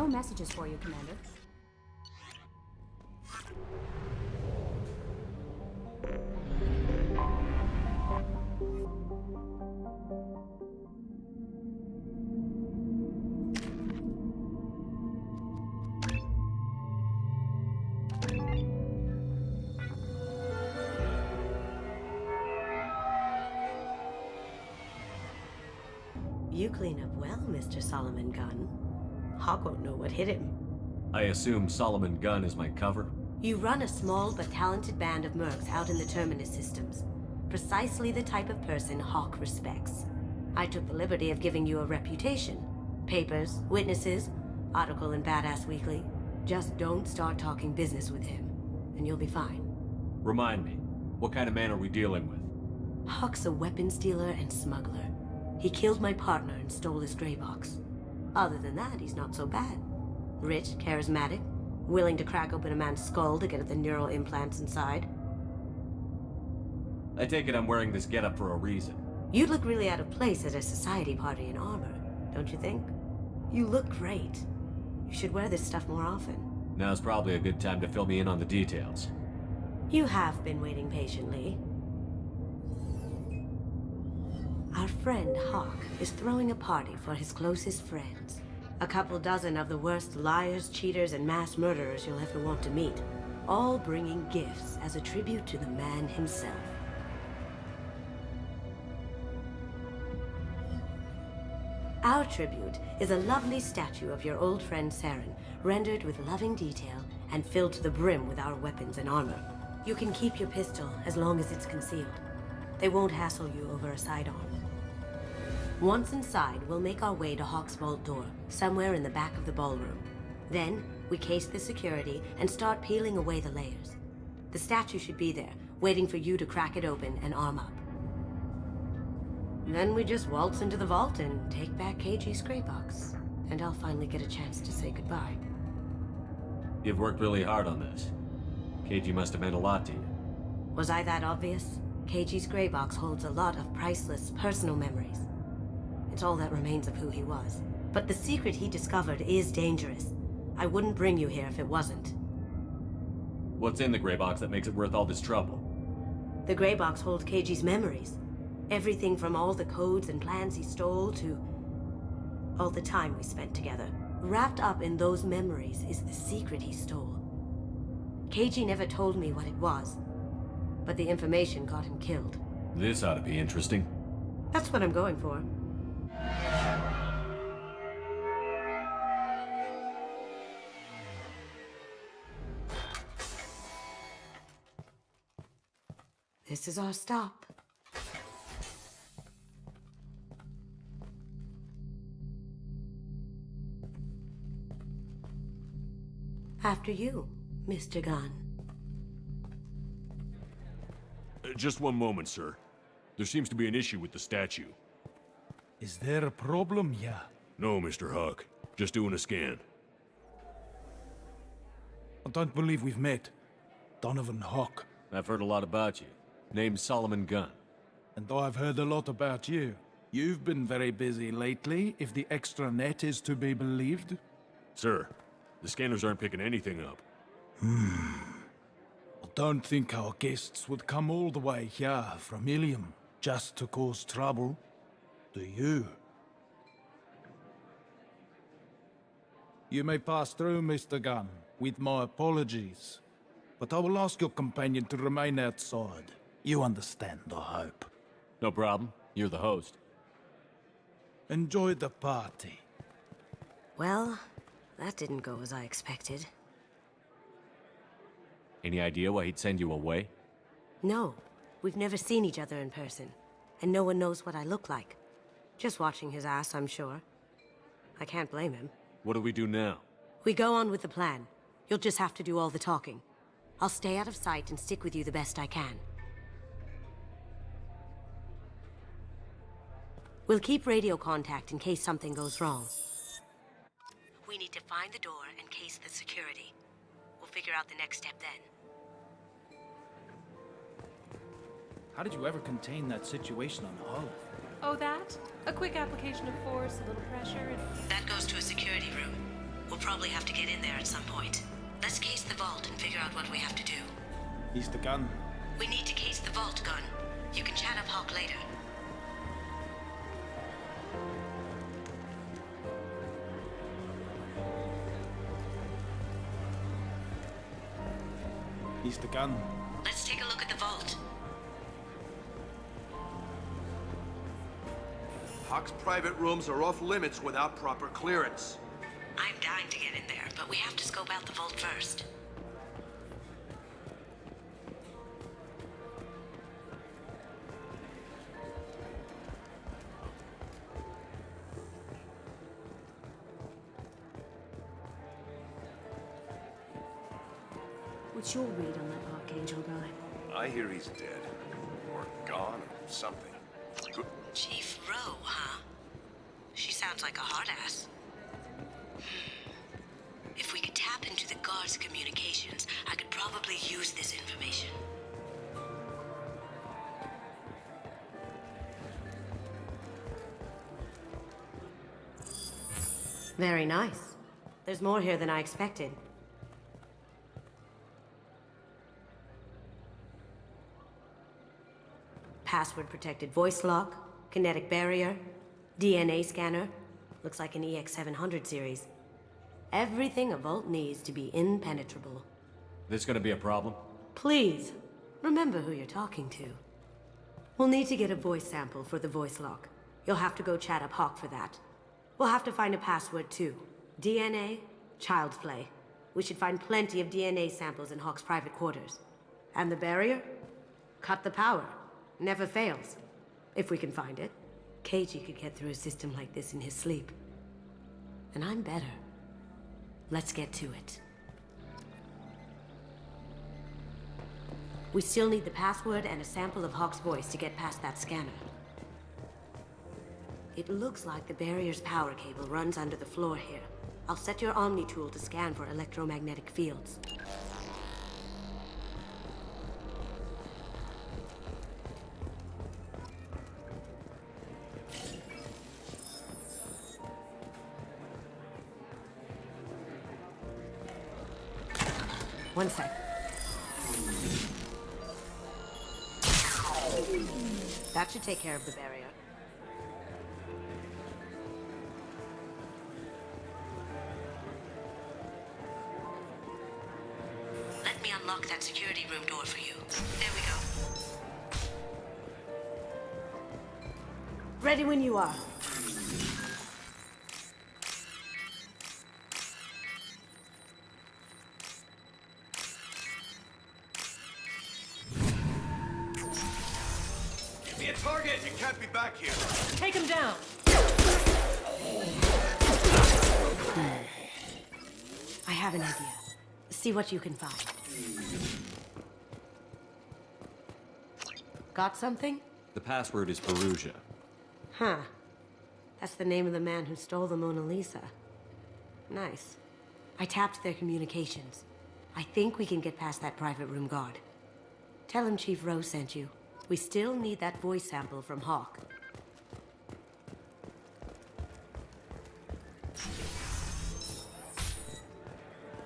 No messages for you, Commander. You clean up well, Mr. Solomon Gunn. Hawk won't know what hit him. I assume Solomon Gunn is my cover? You run a small but talented band of mercs out in the Terminus systems. Precisely the type of person Hawk respects. I took the liberty of giving you a reputation. Papers, witnesses, article in Badass Weekly. Just don't start talking business with him, and you'll be fine. Remind me, what kind of man are we dealing with? Hawk's a weapons dealer and smuggler. He killed my partner and stole his gray box. Other than that, he's not so bad. Rich, charismatic, willing to crack open a man's skull to get at the neural implants inside. I take it I'm wearing this getup for a reason. You'd look really out of place at a society party in armor, don't you think? You look great. You should wear this stuff more often. Now's probably a good time to fill me in on the details. You have been waiting patiently. Our friend Hawk is throwing a party for his closest friends. A couple dozen of the worst liars, cheaters, and mass murderers you'll ever want to meet. All bringing gifts as a tribute to the man himself. Our tribute is a lovely statue of your old friend Saren, rendered with loving detail and filled to the brim with our weapons and armor. You can keep your pistol as long as it's concealed. They won't hassle you over a sidearm. Once inside, we'll make our way to Hawk's vault door, somewhere in the back of the ballroom. Then, we case the security and start peeling away the layers. The statue should be there, waiting for you to crack it open and arm up. Then we just waltz into the vault and take back KG's gray box. And I'll finally get a chance to say goodbye. You've worked really hard on this. KG must have meant a lot to you. Was I that obvious? KG's gray box holds a lot of priceless personal memories. It's all that remains of who he was. But the secret he discovered is dangerous. I wouldn't bring you here if it wasn't. What's in the gray box that makes it worth all this trouble? The gray box holds KG's memories. Everything from all the codes and plans he stole to all the time we spent together. Wrapped up in those memories is the secret he stole. KG never told me what it was, but the information got him killed. This ought to be interesting. That's what I'm going for. This is our stop. After you, Mr. Gunn. Just one moment, sir. There seems to be an issue with the statue. Is there a problem here? No, Mr. Hawk. Just doing a scan. I don't believe we've met. Donovan Hawk. I've heard a lot about you. Name's Solomon Gunn. And I've heard a lot about you. You've been very busy lately, if the extra net is to be believed. Sir, the scanners aren't picking anything up. I don't think our guests would come all the way here from Ilium just to cause trouble. Do you? You may pass through, Mr. Gunn, with my apologies. But I will ask your companion to remain outside. You understand, I hope. No problem. You're the host. Enjoy the party. Well, that didn't go as I expected. Any idea why he'd send you away? No, we've never seen each other in person, and no one knows what I look like. Just watching his ass, I'm sure. I can't blame him. What do we do now? We go on with the plan. You'll just have to do all the talking. I'll stay out of sight and stick with you the best I can. We'll keep radio contact in case something goes wrong. We need to find the door and case the security. We'll figure out the next step then. How did you ever contain that situation on Hollow? Oh, that? A quick application of force, a little pressure, and... That goes to a security room. We'll probably have to get in there at some point. Let's case the vault and figure out what we have to do. Mr. Gunn, We need to case the vault, Gun. You can chat up Hawk later. Mr. Gunn, Let's take a look at the vault. Hawk's private rooms are off limits without proper clearance. I'm dying to get in there, but we have to scope out the vault first. What's your read on that Archangel guy? I hear he's dead. Or gone, or something. Good. Chief Rowe, huh? She sounds like a hard ass. If we could tap into the guard's communications, I could probably use this information. Very nice. There's more here than I expected. Password-protected voice lock, kinetic barrier, DNA scanner. Looks like an EX700 series. Everything a vault needs to be impenetrable. This gonna be a problem? Please, remember who you're talking to. We'll need to get a voice sample for the voice lock. You'll have to go chat up Hawk for that. We'll have to find a password too. DNA, child's play. We should find plenty of DNA samples in Hawk's private quarters. And the barrier? Cut the power. Never fails. If we can find it. KG could get through a system like this in his sleep. And I'm better. Let's get to it. We still need the password and a sample of Hawk's voice to get past that scanner. It looks like the barrier's power cable runs under the floor here. I'll set your Omni tool to scan for electromagnetic fields. One sec. That should take care of the barrier. Let me unlock that security room door for you. There we go. Ready when you are. Be a target! You can't be back here! Take him down! I have an idea. See what you can find. Got something? The password is Perugia. Huh. That's the name of the man who stole the Mona Lisa. Nice. I tapped their communications. I think we can get past that private room guard. Tell him Chief Rowe sent you. We still need that voice sample from Hawk.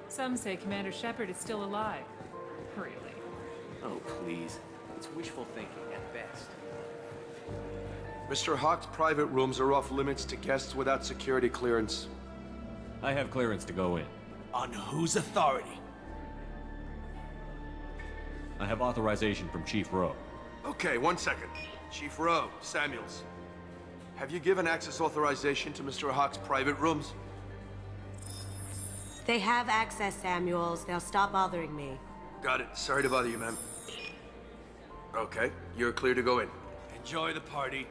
Some say Commander Shepard is still alive. Really? Oh, please. It's wishful thinking at best. Mr. Hawk's private rooms are off limits to guests without security clearance. I have clearance to go in. on whose authority? I have authorization from Chief Rowe. Okay, 1 second. Chief Rowe, Samuels. Have you given access authorization to Mr. Hawk's private rooms? They have access, Samuels. They'll stop bothering me. Got it. Sorry to bother you, ma'am. Okay, you're clear to go in. Enjoy the party.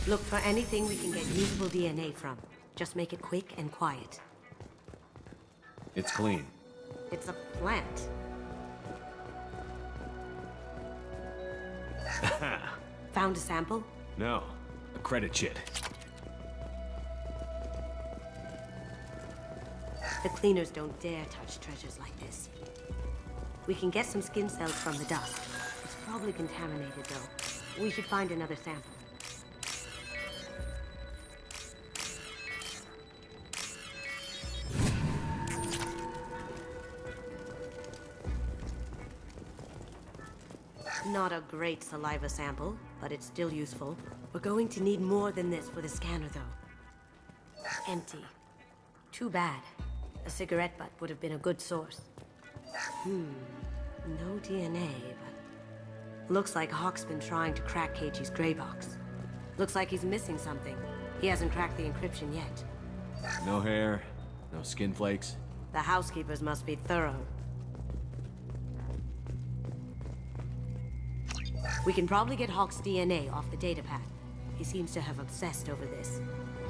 Look for anything we can get usable DNA from. Just make it quick and quiet. It's clean. It's a plant. Found a sample? No, a credit chit. The cleaners don't dare touch treasures like this. We can get some skin cells from the dust. It's probably contaminated, though. We should find another sample. Not a great saliva sample, but it's still useful. We're going to need more than this for the scanner, though. Empty. Too bad. A cigarette butt would have been a good source. No DNA, but... Looks like Hawk's been trying to crack KG's gray box. Looks like he's missing something. He hasn't cracked the encryption yet. No hair, no skin flakes. The housekeepers must be thorough. We can probably get Hawk's DNA off the datapad. He seems to have obsessed over this.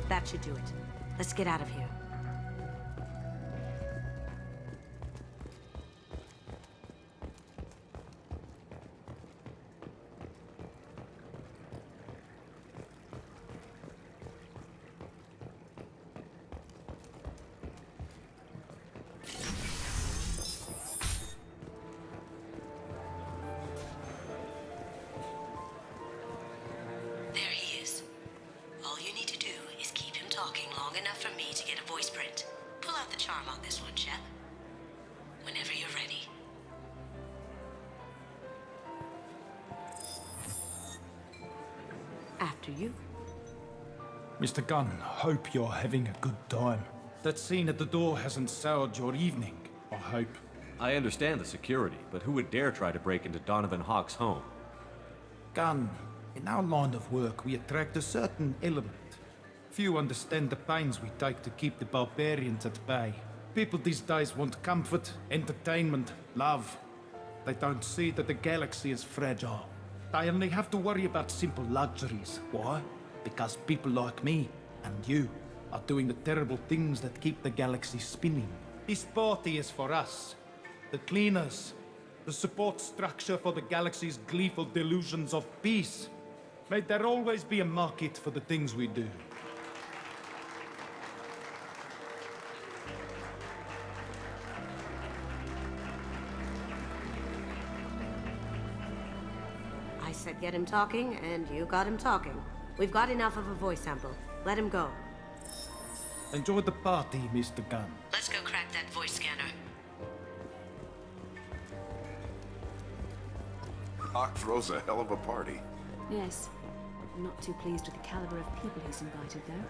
That should do it. Let's get out of here. There he is. All you need to do is keep him talking long enough for me to get a voice print. Pull out the charm on this one, Shep. Whenever you're ready. After you. Mr. Gunn, hope you're having a good time. That scene at the door hasn't soured your evening, I hope. I understand the security, but who would dare try to break into Donovan Hawk's home? Gunn, in our line of work, we attract a certain element. Few understand the pains we take to keep the barbarians at bay. People these days want comfort, entertainment, love. They don't see that the galaxy is fragile. They only have to worry about simple luxuries. Why? Because people like me and you are doing the terrible things that keep the galaxy spinning. This party is for us, the cleaners, the support structure for the galaxy's gleeful delusions of peace. May there always be a market for the things we do. I said get him talking, and you got him talking. We've got enough of a voice sample. Let him go. Enjoy the party, Mr. Gunn. Let's go crack that voice scanner. Hawk throws a hell of a party. Yes. I'm not too pleased with the caliber of people he's invited, though.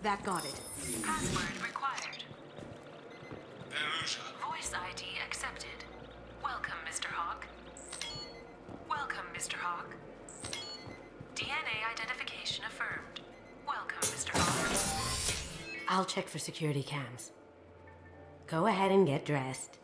That got it. Password required. Voice ID accepted. Welcome, Mr. Hawk. Welcome, Mr. Hawk. DNA identification affirmed. Welcome, Mr. Hawk. I'll check for security cams. Go ahead and get dressed.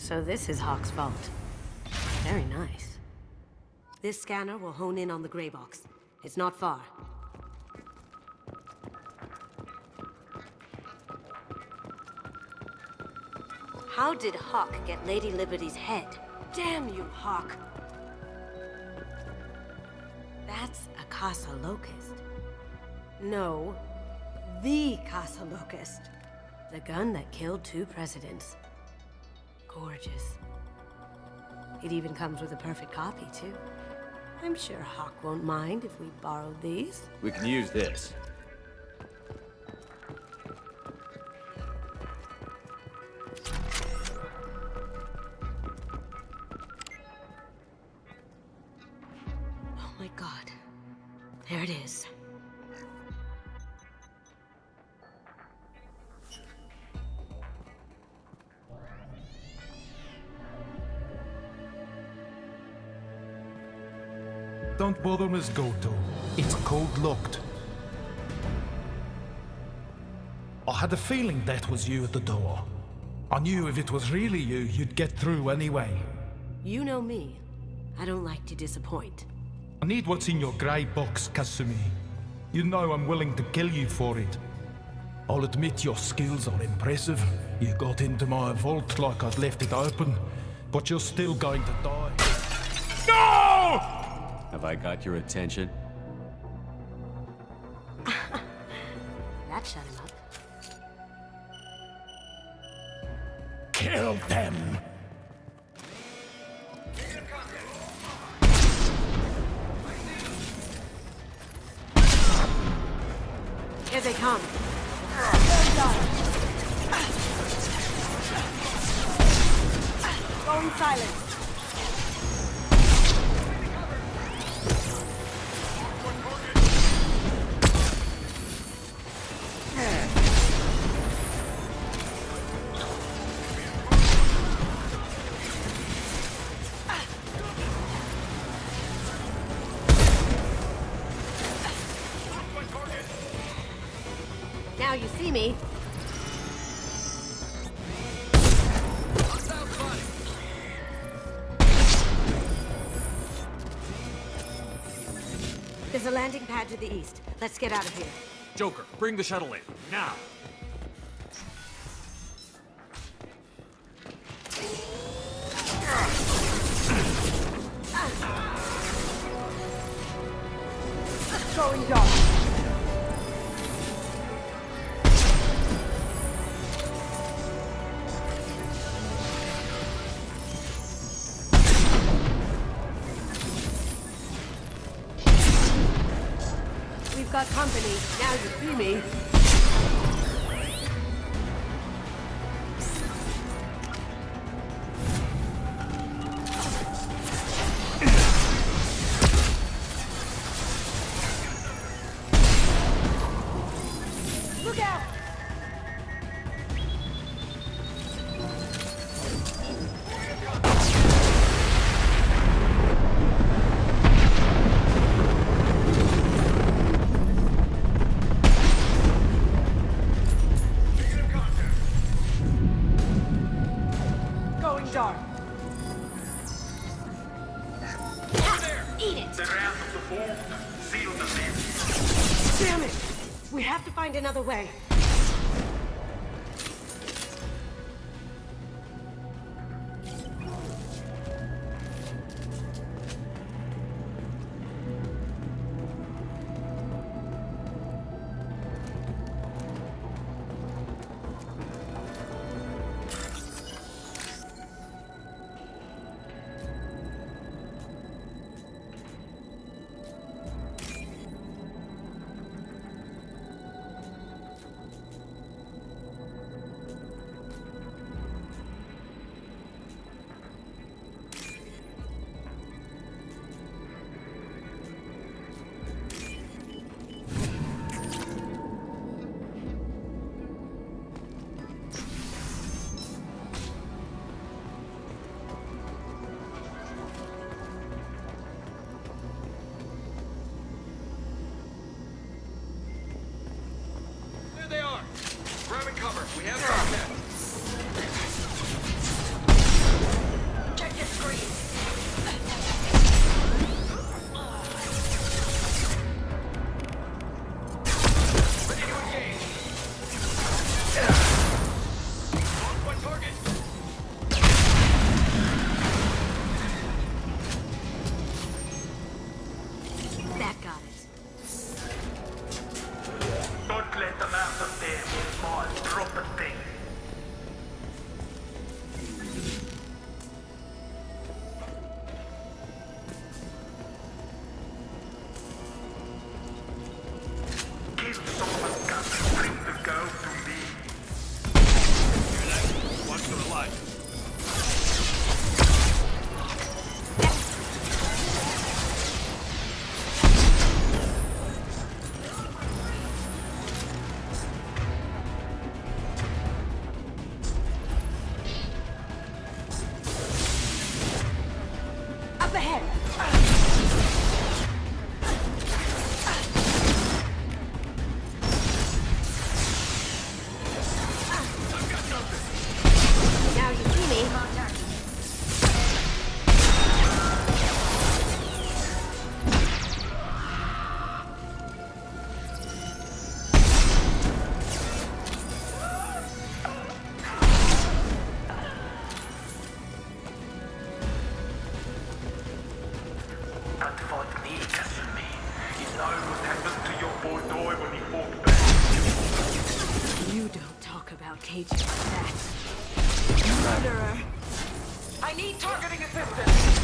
So this is Hawk's vault. Very nice. This scanner will hone in on the gray box. It's not far. How did Hawk get Lady Liberty's head? Damn you, Hawk! That's a Casa Locust. No, the Casa Locust. The gun that killed 2 presidents. Gorgeous. It even comes with a perfect copy, too. I'm sure Hawk won't mind if we borrowed these. We can use this. Oh my god. There it is. Don't bother, Miss Goto. It's code-locked. I had a feeling that was you at the door. I knew if it was really you, you'd get through anyway. You know me. I don't like to disappoint. I need what's in your grey box, Kasumi. You know I'm willing to kill you for it. I'll admit your skills are impressive. You got into my vault like I'd left it open, but you're still going to die. No! Have I got your attention? That shut him up. Kill them! Here they come. Going silent. Now you see me. There's a landing pad to the east. Let's get out of here. Joker, bring the shuttle in, now! Going dark. We've got company. Now you see me. Look out! Going dark. Eat it! Damn it! We have to find another way. Grabbing cover. We have contact. Check your screen. Ready to engage. On point target. That got it. Don't let them out of there with small, drop a thing. hate you for that. Murderer. I need targeting assistance!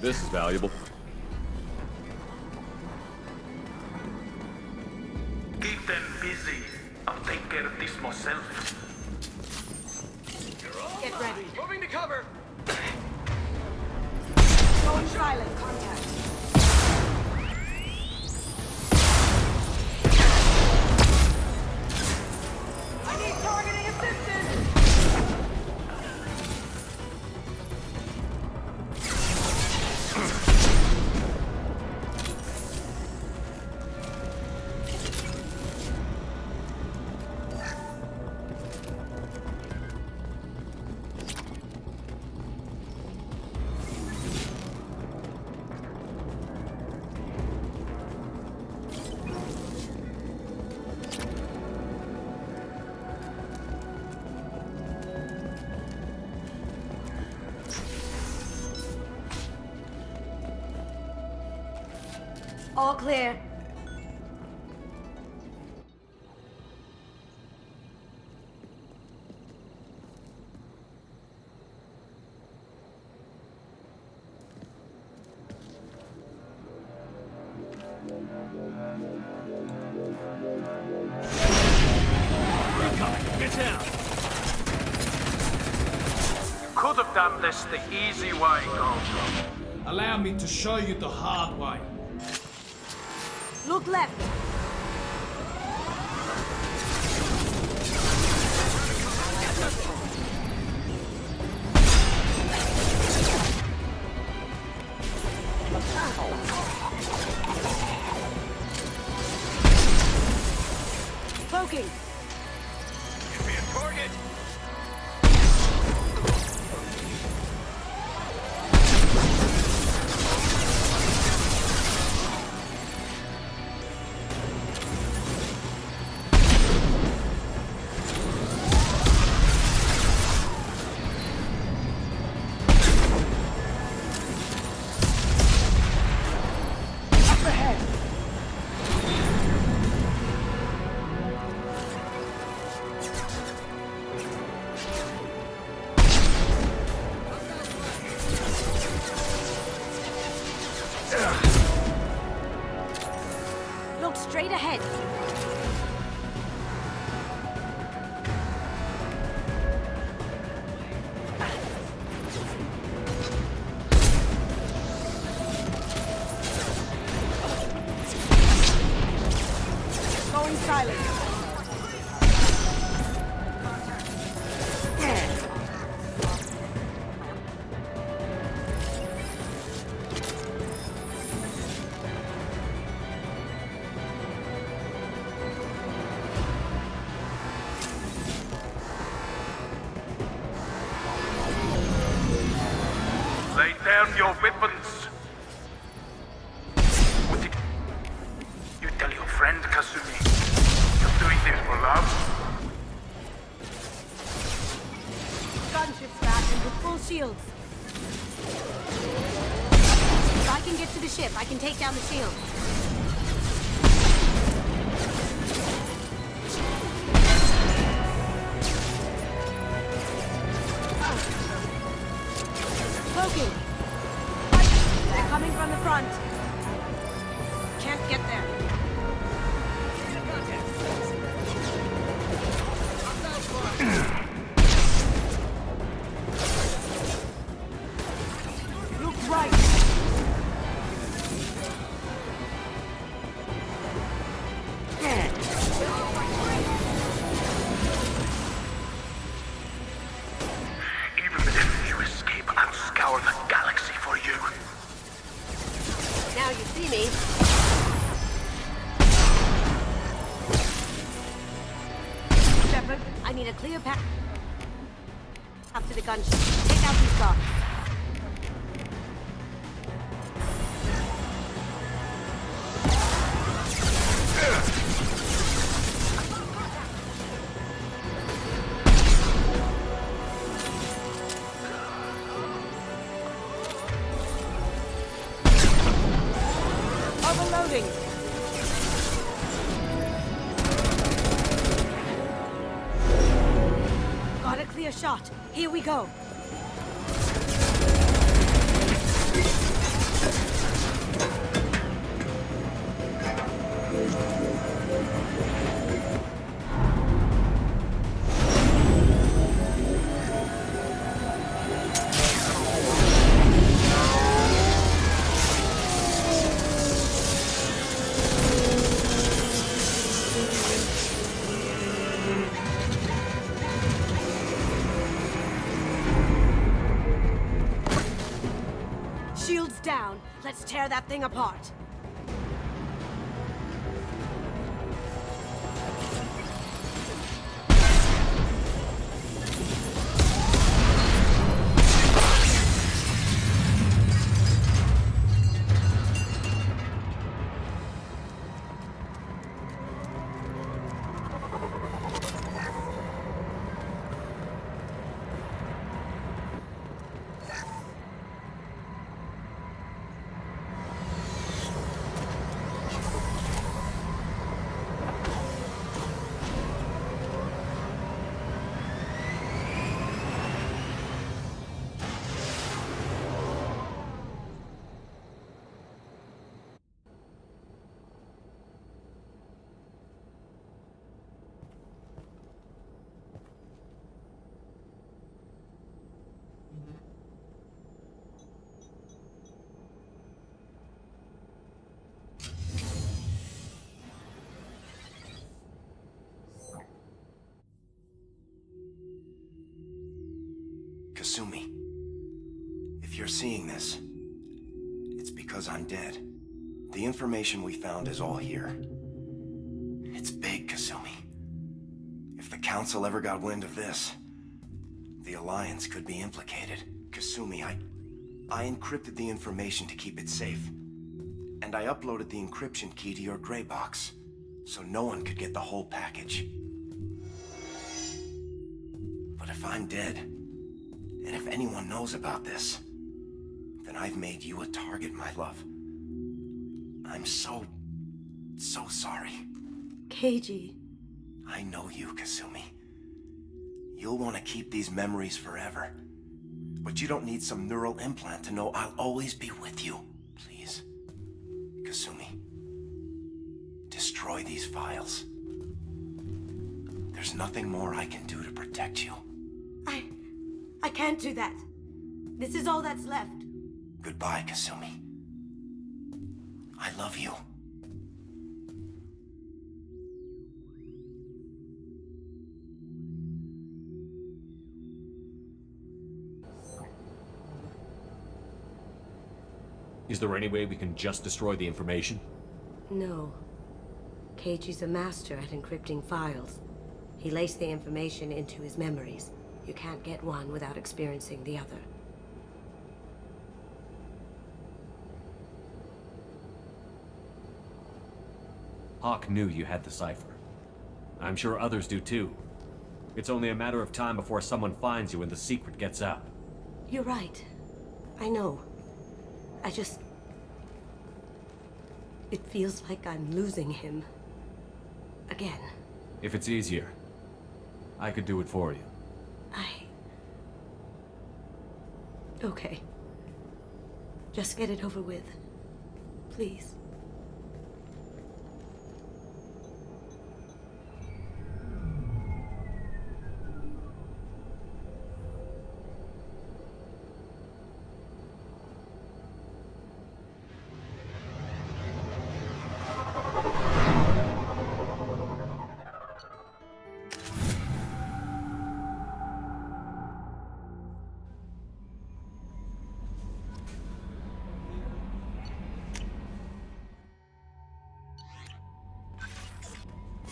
This is valuable. Keep them busy. I'll take care of this myself. Get ready. Moving to cover! Going silent. Contact. I need targeting assistance! All clear. Get down! Could have done this the easy way, Gold. Allow me to show you the hard way. Look left. Poking. Give me a target! Look straight ahead. Going silent. Lay down your weapons. What did you tell your friend, Kasumi? You're doing this for love? Gunship's back and with full shields. If I can get to the ship, I can take down the shield. Poking. They're coming from the front. Can't get there. Look right. Even if you escape, I'll scour the galaxy for you. Now you see me. Shepard, I need a clear path up to the gunship. Take out these guards. clear shot. Here we go. Shields down. Let's tear that thing apart. Kasumi, if you're seeing this, it's because I'm dead. The information we found is all here. It's big, Kasumi. If the Council ever got wind of this, the Alliance could be implicated. Kasumi, I encrypted the information to keep it safe. And I uploaded the encryption key to your gray box, so no one could get the whole package. But if I'm dead, and if anyone knows about this, then I've made you a target, my love. I'm so sorry. Keiji. I know you, Kasumi. You'll want to keep these memories forever. But you don't need some neural implant to know I'll always be with you. Please. Kasumi. Destroy these files. There's nothing more I can do to protect you. I can't do that. This is all that's left. Goodbye, Kasumi. I love you. Is there any way we can just destroy the information? No. Keiji's a master at encrypting files. He laced the information into his memories. You can't get one without experiencing the other. Hawk knew you had the cipher. I'm sure others do too. It's only a matter of time before someone finds you and the secret gets out. You're right. I know. It feels like I'm losing him. Again. If it's easier, I could do it for you. Okay. Just get it over with. Please.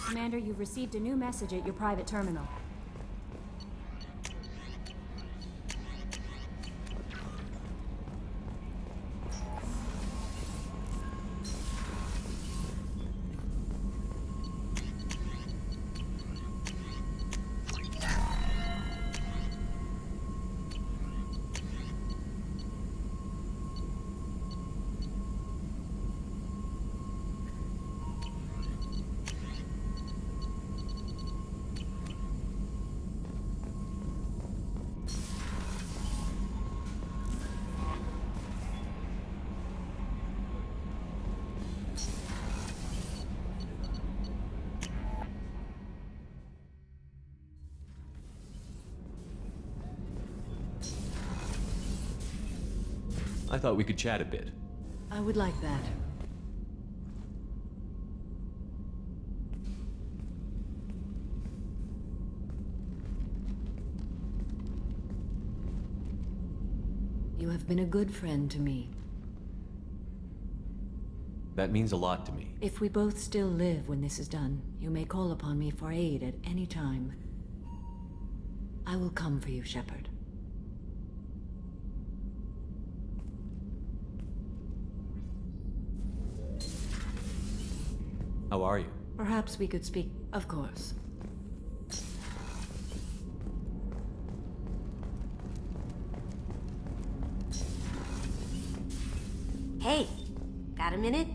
Commander, you've received a new message at your private terminal. I thought we could chat a bit. I would like that. You have been a good friend to me. That means a lot to me. If we both still live when this is done, you may call upon me for aid at any time. I will come for you, Shepard. How are you? Perhaps we could speak, of course. Hey, got a minute?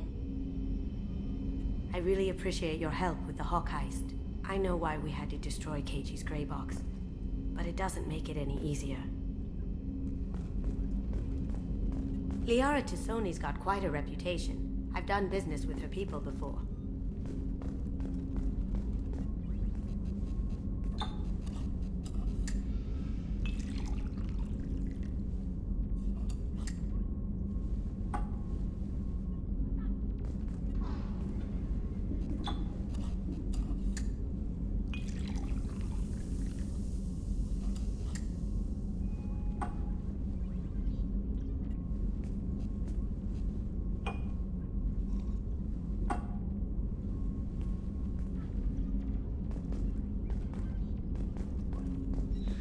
I really appreciate your help with the Hawk heist. I know why we had to destroy Keiji's gray box, but it doesn't make it any easier. Liara Tassoni's got quite a reputation. I've done business with her people before.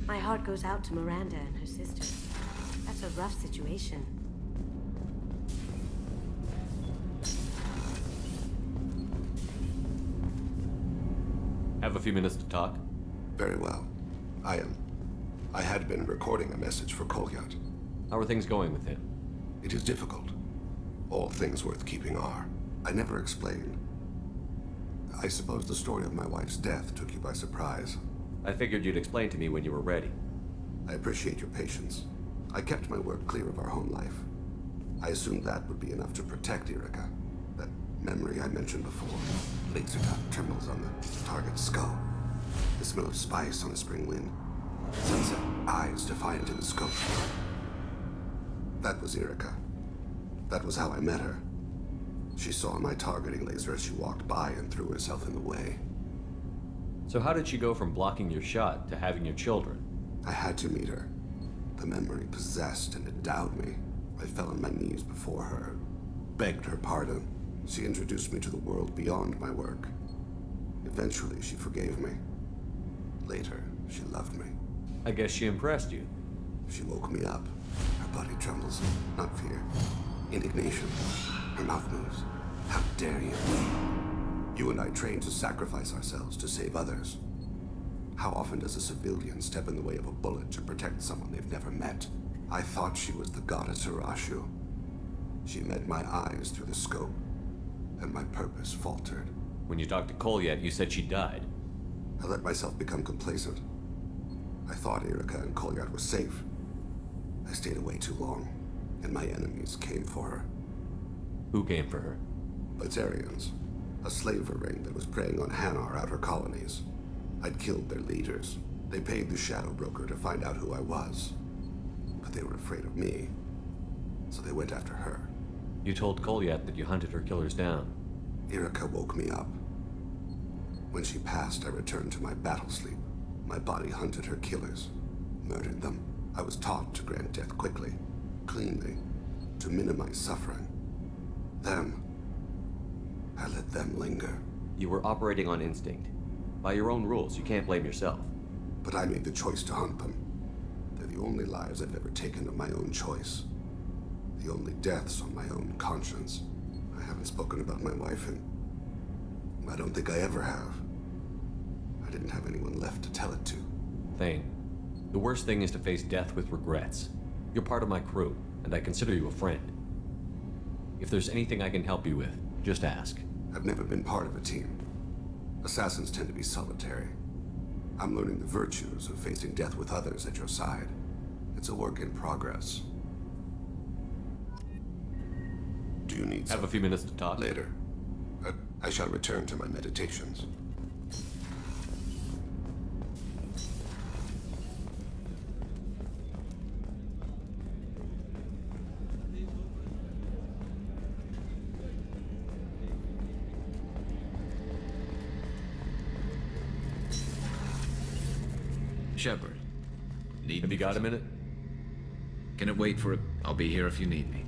My heart goes out to Miranda and her sister. That's a rough situation. Have a few minutes to talk? Very well. I had been recording a message for Kolyat. How are things going with him? It is difficult. All things worth keeping are. I never explained. I suppose the story of my wife's death took you by surprise. I figured you'd explain to me when you were ready. I appreciate your patience. I kept my work clear of our home life. I assumed that would be enough to protect Irika. That memory I mentioned before. Laser dot trembles on the target's skull. The smell of spice on a spring wind. Sunset eyes defiant in the scope. That was Irika. That was how I met her. She saw my targeting laser as she walked by and threw herself in the way. So how did she go from blocking your shot to having your children? I had to meet her. The memory possessed and endowed me. I fell on my knees before her, begged her pardon. She introduced me to the world beyond my work. Eventually, she forgave me. Later, she loved me. I guess she impressed you. She woke me up. Her body trembles, not fear. Indignation. Her mouth moves. How dare you? You and I trained to sacrifice ourselves to save others. How often does a civilian step in the way of a bullet to protect someone they've never met? I thought she was the goddess Arashu. She met my eyes through the scope, and my purpose faltered. When you talked to Kolyat, you said she died. I let myself become complacent. I thought Irika and Kolyat were safe. I stayed away too long, and my enemies came for her. Who came for her? Batarians. A slaver ring that was preying on Hanar outer colonies. I'd killed their leaders. They paid the Shadow Broker to find out who I was. But they were afraid of me, so they went after her. You told Kolyat that you hunted her killers down. Irika woke me up. When she passed, I returned to my battle sleep. My body hunted her killers, murdered them. I was taught to grant death quickly, cleanly, to minimize suffering. Them, I let them linger. You were operating on instinct. By your own rules, you can't blame yourself. But I made the choice to hunt them. They're the only lives I've ever taken of my own choice. The only deaths on my own conscience. I haven't spoken about my wife, and I don't think I ever have. I didn't have anyone left to tell it to. Thane, the worst thing is to face death with regrets. You're part of my crew, and I consider you a friend. If there's anything I can help you with, just ask. I've never been part of a team. Assassins tend to be solitary. I'm learning the virtues of facing death with others at your side. It's a work in progress. Do you need Have a few minutes to talk? Later. I shall return to my meditations. Shepard. Need Have me you got for a minute? Can it wait for it? I'll be here if you need me.